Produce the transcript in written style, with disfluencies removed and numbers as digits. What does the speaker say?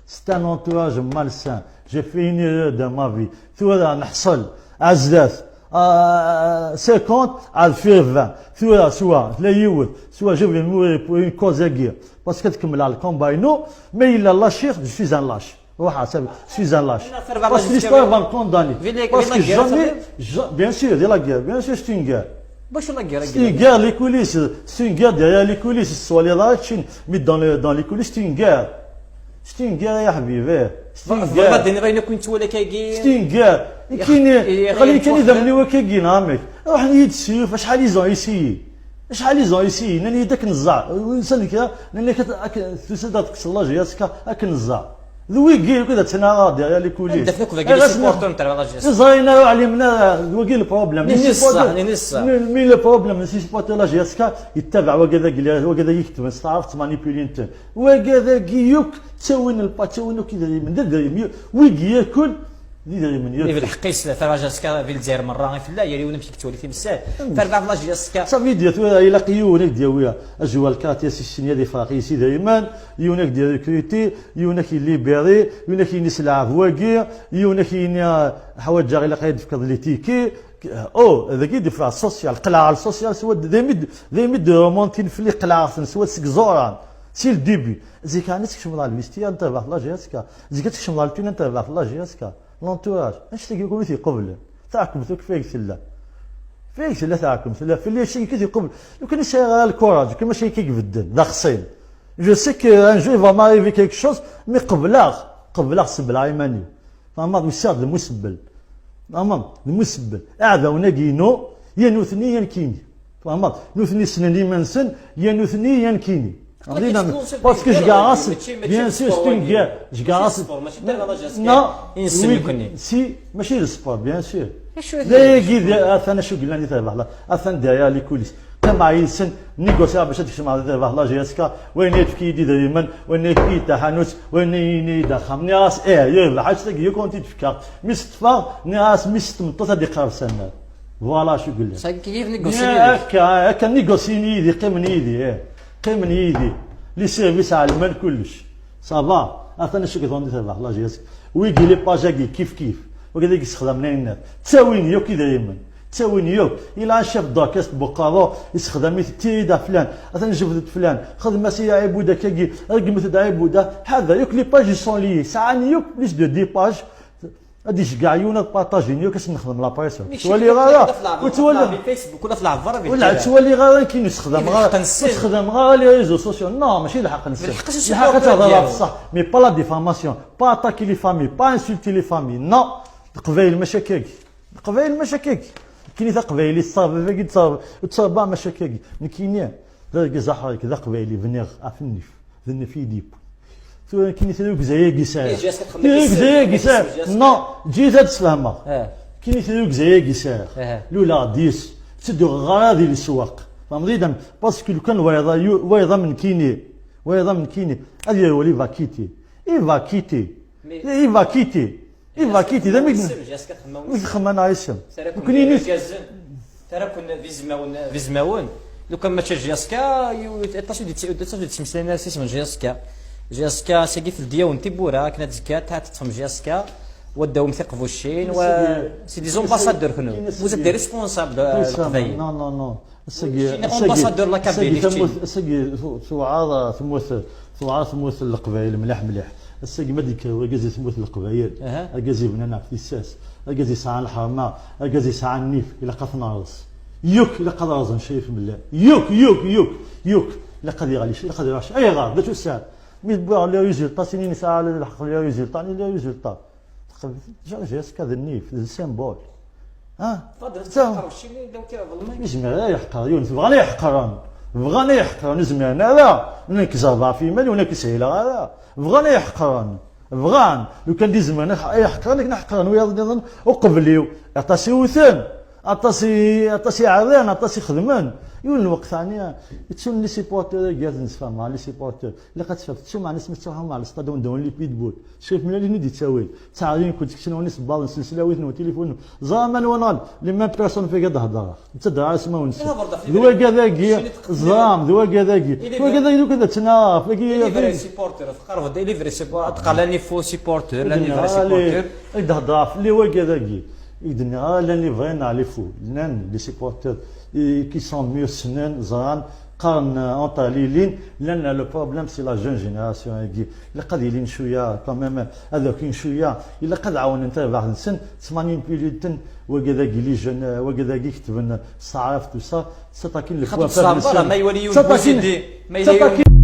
C'est un entourage malsain. J'ai fait une erreur dans ma vie. ثورة نحصل عزاز 50 على فيه 20 ثورة سوا لا يوث سوا جو في موري بور اون كوز غير باسكو تكمل على الكومباينو مي الا لاشير جو سوي ان لاش روح حسب سوي ان لاش باسكو ليستوار فان كونداني باسكو جامي بيان سور دي لا غير بيان سور سي اون غير باش لا غير سي اون غير لي كوليس سي اون غير ديال لي كوليس سوا لي راتشين مي دون لي كوليس سي اون غير ستين كاع يا حبيبي ستين كاع بعد باينه كنت ولا كاين ستين كاع كاين كاين اذا ملي وكاين عامك روح نيد السيوف شحال يزون يسيي شحال يزون يسيي ناني داك نزع انسان كذا ناني تسدات كسلاج ياسكا اك نزع ذوي كيل كذا تناغا ديال لي كوليس دفنك فاكي سيبورتور نتاع والله جيس زاينا علمنا ذوي البروبليم نص مي لو بروبليم سي سبورتور لا جيسكا يتبع وكذا يكتب تعرف مانيبيولي انت وكذا كيوك تسوين الباتشوين كذا من دار ويجي ياكل في الحق فرا جاسكا في الجزائر مره في لا يا لي نمشي كتولي في مساء فربع فلاش جاسكا صافي ديال الى قيونك ديال اجوال كاتيس السنيه دي فاقيسي دائما يونك ديال ريكروتي يونك ليبيري يونك نسلع فواكي يونك حوايج غير قايد في لي تيكي او هذاك يدفع السوسيال قلعه السوسيال سوا ديميد رومونتين في قلعه سوا سكزوران سي الديبي زي كانت تكشف على الفيستيا انت فلا جاسكا زي كتكشف على التون انت فلا جاسكا لونتوراج اش تيقول لي قبل تاعكم فيك سلا فيك سلا تاعكم سلا في اللي شي كي قبل لو كان شي غير الكوراج كما شي كيبدل دا خصين جو سي كو ان جو فا ماريفي كيك شوز مي قبلاغ سبل ايماني فما مساد المسبل تمام المسبل اعذا وناقينو يا نوثني يا نكيني فما نوثني سنني منسن يا نوثني يا نكيني باسكو جكاراس بيان سور ستون كاع جكاراس سي ماشي السبور بيان سور لا كي انا شو قلنا لي تبع اثن دايا لي كوليس كما يسن نيغوسيا باش تكشف مع تبع جيسكا وين يتفكي دائما وين يتفكي تحانوت وين يدخل ناس يلا حاجه تلقى كنت تفكر مستفا ناس مستمطه دي قرصنا فوالا شو قلنا كيف نيغوسي هكا نيغوسيني دي قيمني قيمن يدي لي سيرفيس علمان كلش صافا انا شو كيظن تبع الله جيسك ويجي لي باجاكي كيف وكذا يستخدم لنا تساويني يوك دائما تساويني يوك الى شاف داكست بوكارو يستخدم تيدا فلان انا نشوف فلان خدمه سي عبوده كي رقمت عبوده هذا يوك لي باج سون لي ساعه يوك ليش دو دي باج هاديش كاع يونا بارطاجينيو كاش نخدم لابريسيون تولي غير وتولي في فيسبوك ولا في العفره ولا تولي غير كي نستخدم غير لي ريزو سوسيو نو ماشي الحق نسير الحق تهضر بصح مي با لا ديفاماسيون با اتاكي لي فامي با انسولتي لي فامي نو القبايل مشاكاكي القبايل مشاكاكي كاين ذا قبايلي صافي كي تصاب مشاكاكي مي كاين ذا زحر كذا قبايلي فينيغ افنيف ذن في ديب كاين ثلاث جزاير كيسار ثلاث جزاير كيسار نو جيت هاد السلامه كاين ثلاث جزاير كيسار لولا 10 تسدو غراضي للسواق فهمتي باسكو لو كان ويضا من كيني هذا يولي فاكيتي فاكيتي ذا ميك خمانا عايشم كاين ترى كنا في زماون لو كان ما تشجع جاسكا تصدي تمثلنا اسم جاسكا ساقي في الدياون تيبورا كنا تزكا تفهم جاسكا وداو مثيق فوشين و سي دي زومباسادور كنو فوز دي ريسبونسابل القبايل نو ساقي امباسادور لا كابيل ساقي ثموث القبايل مليح الساقي ما ديك كازي ثموث القبايل كازي بنانا في الساس كازي ساعه الحرمه كازي ساعه النيف الى قطنا راس يوك الى قد رازن شايف بالله يوك لا قد يغليش لا قد يغليش اي غار باش الساعه مي تبغى لي ريزولطا سيني ساعه الحق لي ريزولطا جاسكا ذا النيف ذا سيمبول فضل شي لو كيظلم يجمع يحقر يونس بغاني يحقرن زمان هذا نكزربا في مال ونكس هيلا هذا بغاني يحقرن لو كان دي زمان يحقرن نحقرن ويا نظن وقبليو عطاسي وثان اطاسي عريان اطاسي خدمان يقول الوقت ثاني تسون لي سيبورتور جالس نتفاهم مع لي سيبورتور اللي قتفاهم تسون مع ناس متفاهم مع الاستاد دون لي بيتبول شوف من اللي ندي تساوي تعالين كنت كشنو ناس بال سلسله ويثنو تليفون زمان ونال لي ميم بيرسون في قد هضره انت دار اسمه ونس ذو كذاكي زام ذو كذاكي ذو كذا كذا تناف ليفري سيبورتور في قرب ليفري سيبورتور تقال فو سيبورتور لا ليفري سيبورتور يده ضعف اللي هو كذاكي يدنا لاني فغينا على فو لان لي سيبورتور كي سون ميو سنان زران قارن اونطاليلين لان لو بروبليم سي لا جون جينيراسيون كي الا قد يلين شويه كمام هذاك شويه الا قد عاون انت واحد السن 80 بيليتن وكذا لي جون وكذا كتبن صعاف تو سا سا تاكين لي فوا ما يولي يوجد ما يولي